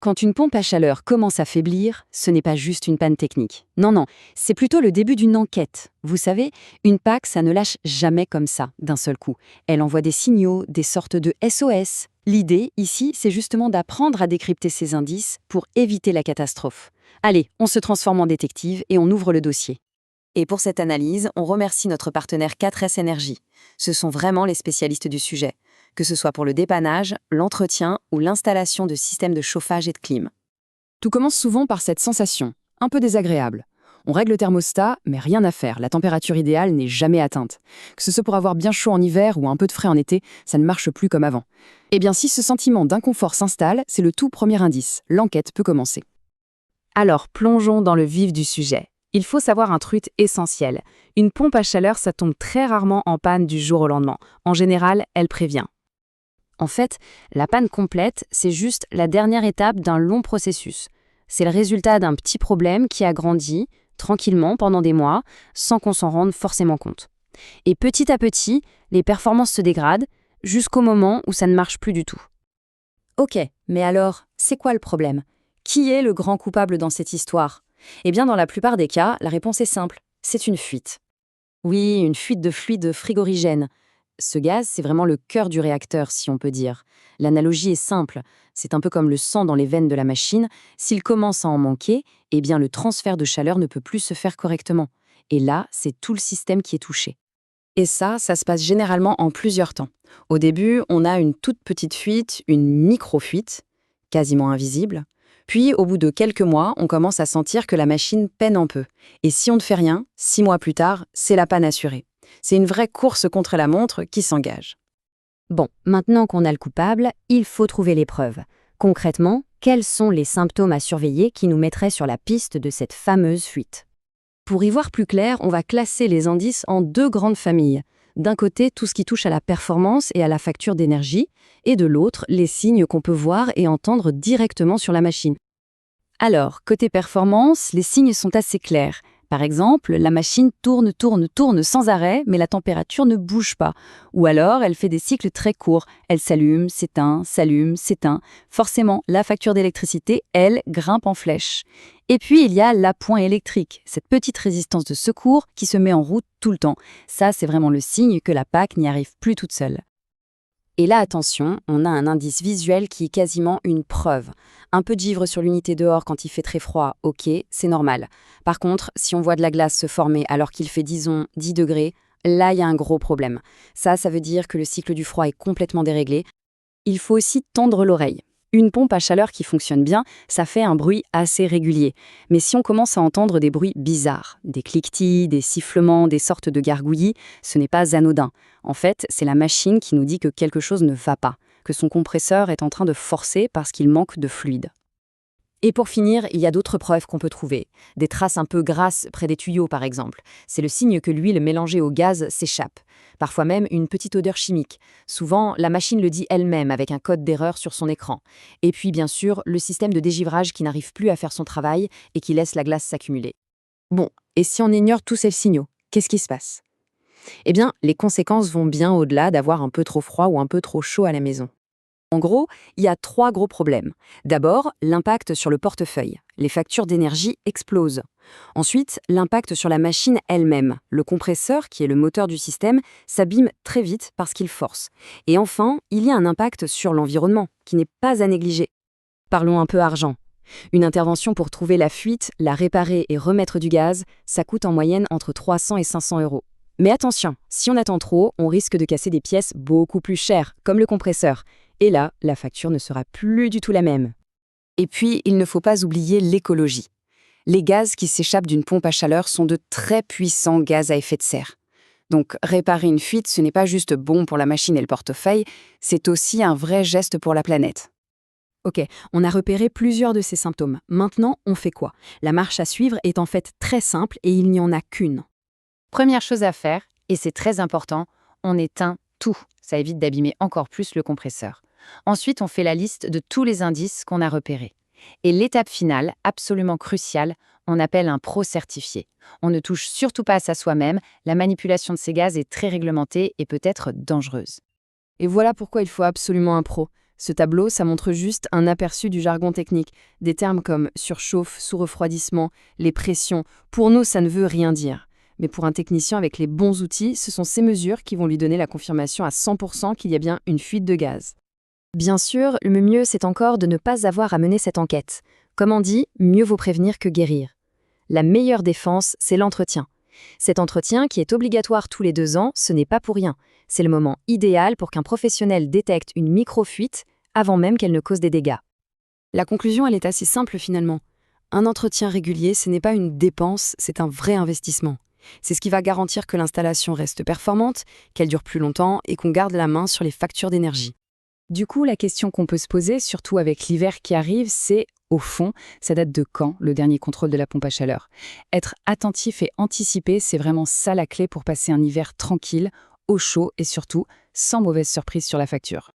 Quand une pompe à chaleur commence à faiblir, ce n'est pas juste une panne technique. Non, non, c'est plutôt le début d'une enquête. Vous savez, une PAC, ça ne lâche jamais comme ça, d'un seul coup. Elle envoie des signaux, des sortes de SOS. L'idée, ici, c'est justement d'apprendre à décrypter ces indices pour éviter la catastrophe. Allez, on se transforme en détective et on ouvre le dossier. Et pour cette analyse, on remercie notre partenaire 4S Énergie. Ce sont vraiment les spécialistes du sujet, que ce soit pour le dépannage, l'entretien ou l'installation de systèmes de chauffage et de clim. Tout commence souvent par cette sensation, un peu désagréable. On règle le thermostat, mais rien à faire, la température idéale n'est jamais atteinte. Que ce soit pour avoir bien chaud en hiver ou un peu de frais en été, ça ne marche plus comme avant. Eh bien, si ce sentiment d'inconfort s'installe, c'est le tout premier indice. L'enquête peut commencer. Alors, plongeons dans le vif du sujet. Il faut savoir un truc essentiel. Une pompe à chaleur, ça tombe très rarement en panne du jour au lendemain. En général, elle prévient. En fait, la panne complète, c'est juste la dernière étape d'un long processus. C'est le résultat d'un petit problème qui a grandi, tranquillement, pendant des mois, sans qu'on s'en rende forcément compte. Et petit à petit, les performances se dégradent, jusqu'au moment où ça ne marche plus du tout. Ok, mais alors, c'est quoi le problème? Qui est le grand coupable dans cette histoire? Eh bien, dans la plupart des cas, la réponse est simple. C'est une fuite. Oui, une fuite de fluide frigorigène. Ce gaz, c'est vraiment le cœur du réacteur, si on peut dire. L'analogie est simple. C'est un peu comme le sang dans les veines de la machine. S'il commence à en manquer, eh bien, le transfert de chaleur ne peut plus se faire correctement. Et là, c'est tout le système qui est touché. Et ça se passe généralement en plusieurs temps. Au début, on a une toute petite fuite, une micro-fuite, quasiment invisible. Puis, au bout de quelques mois, on commence à sentir que la machine peine un peu. Et si on ne fait rien, 6 mois plus tard, c'est la panne assurée. C'est une vraie course contre la montre qui s'engage. Bon, maintenant qu'on a le coupable, il faut trouver les preuves. Concrètement, quels sont les symptômes à surveiller qui nous mettraient sur la piste de cette fameuse fuite? Pour y voir plus clair, on va classer les indices en 2 grandes familles. D'un côté, tout ce qui touche à la performance et à la facture d'énergie, et de l'autre, les signes qu'on peut voir et entendre directement sur la machine. Alors, côté performance, les signes sont assez clairs. Par exemple, la machine tourne sans arrêt, mais la température ne bouge pas. Ou alors, elle fait des cycles très courts. Elle s'allume, s'éteint, s'allume, s'éteint. Forcément, la facture d'électricité, elle, grimpe en flèche. Et puis, il y a l'appoint électrique, cette petite résistance de secours qui se met en route tout le temps. Ça, c'est vraiment le signe que la PAC n'y arrive plus toute seule. Et là, attention, on a un indice visuel qui est quasiment une preuve. Un peu de givre sur l'unité dehors quand il fait très froid, ok, c'est normal. Par contre, si on voit de la glace se former alors qu'il fait, disons, 10 degrés, là, il y a un gros problème. Ça veut dire que le cycle du froid est complètement déréglé. Il faut aussi tendre l'oreille. Une pompe à chaleur qui fonctionne bien, ça fait un bruit assez régulier. Mais si on commence à entendre des bruits bizarres, des cliquetis, des sifflements, des sortes de gargouillis, ce n'est pas anodin. En fait, c'est la machine qui nous dit que quelque chose ne va pas, que son compresseur est en train de forcer parce qu'il manque de fluide. Et pour finir, il y a d'autres preuves qu'on peut trouver. Des traces un peu grasses près des tuyaux, par exemple. C'est le signe que l'huile mélangée au gaz s'échappe. Parfois même une petite odeur chimique. Souvent, la machine le dit elle-même avec un code d'erreur sur son écran. Et puis, bien sûr, le système de dégivrage qui n'arrive plus à faire son travail et qui laisse la glace s'accumuler. Bon, et si on ignore tous ces signaux, qu'est-ce qui se passe? Eh bien, les conséquences vont bien au-delà d'avoir un peu trop froid ou un peu trop chaud à la maison. En gros, il y a 3 gros problèmes. D'abord, l'impact sur le portefeuille. Les factures d'énergie explosent. Ensuite, l'impact sur la machine elle-même. Le compresseur, qui est le moteur du système, s'abîme très vite parce qu'il force. Et enfin, il y a un impact sur l'environnement, qui n'est pas à négliger. Parlons un peu argent. Une intervention pour trouver la fuite, la réparer et remettre du gaz, ça coûte en moyenne entre 300 et 500 euros. Mais attention, si on attend trop, on risque de casser des pièces beaucoup plus chères, comme le compresseur. Et là, la facture ne sera plus du tout la même. Et puis, il ne faut pas oublier l'écologie. Les gaz qui s'échappent d'une pompe à chaleur sont de très puissants gaz à effet de serre. Donc, réparer une fuite, ce n'est pas juste bon pour la machine et le portefeuille, c'est aussi un vrai geste pour la planète. Ok, on a repéré plusieurs de ces symptômes. Maintenant, on fait quoi? La marche à suivre est en fait très simple et il n'y en a qu'une. Première chose à faire, et c'est très important, on éteint tout. Ça évite d'abîmer encore plus le compresseur. Ensuite, on fait la liste de tous les indices qu'on a repérés. Et l'étape finale, absolument cruciale, on appelle un pro certifié. On ne touche surtout pas à ça soi-même, la manipulation de ces gaz est très réglementée et peut être dangereuse. Et voilà pourquoi il faut absolument un pro. Ce tableau, ça montre juste un aperçu du jargon technique. Des termes comme surchauffe, sous-refroidissement, les pressions. Pour nous, ça ne veut rien dire. Mais pour un technicien avec les bons outils, ce sont ces mesures qui vont lui donner la confirmation à 100% qu'il y a bien une fuite de gaz. Bien sûr, le mieux, c'est encore de ne pas avoir à mener cette enquête. Comme on dit, mieux vaut prévenir que guérir. La meilleure défense, c'est l'entretien. Cet entretien, qui est obligatoire tous les 2 ans, ce n'est pas pour rien. C'est le moment idéal pour qu'un professionnel détecte une micro-fuite avant même qu'elle ne cause des dégâts. La conclusion, elle est assez simple finalement. Un entretien régulier, ce n'est pas une dépense, c'est un vrai investissement. C'est ce qui va garantir que l'installation reste performante, qu'elle dure plus longtemps et qu'on garde la main sur les factures d'énergie. Du coup, la question qu'on peut se poser, surtout avec l'hiver qui arrive, c'est, au fond, ça date de quand, le dernier contrôle de la pompe à chaleur? Être attentif et anticiper, c'est vraiment ça la clé pour passer un hiver tranquille, au chaud et surtout sans mauvaise surprise sur la facture.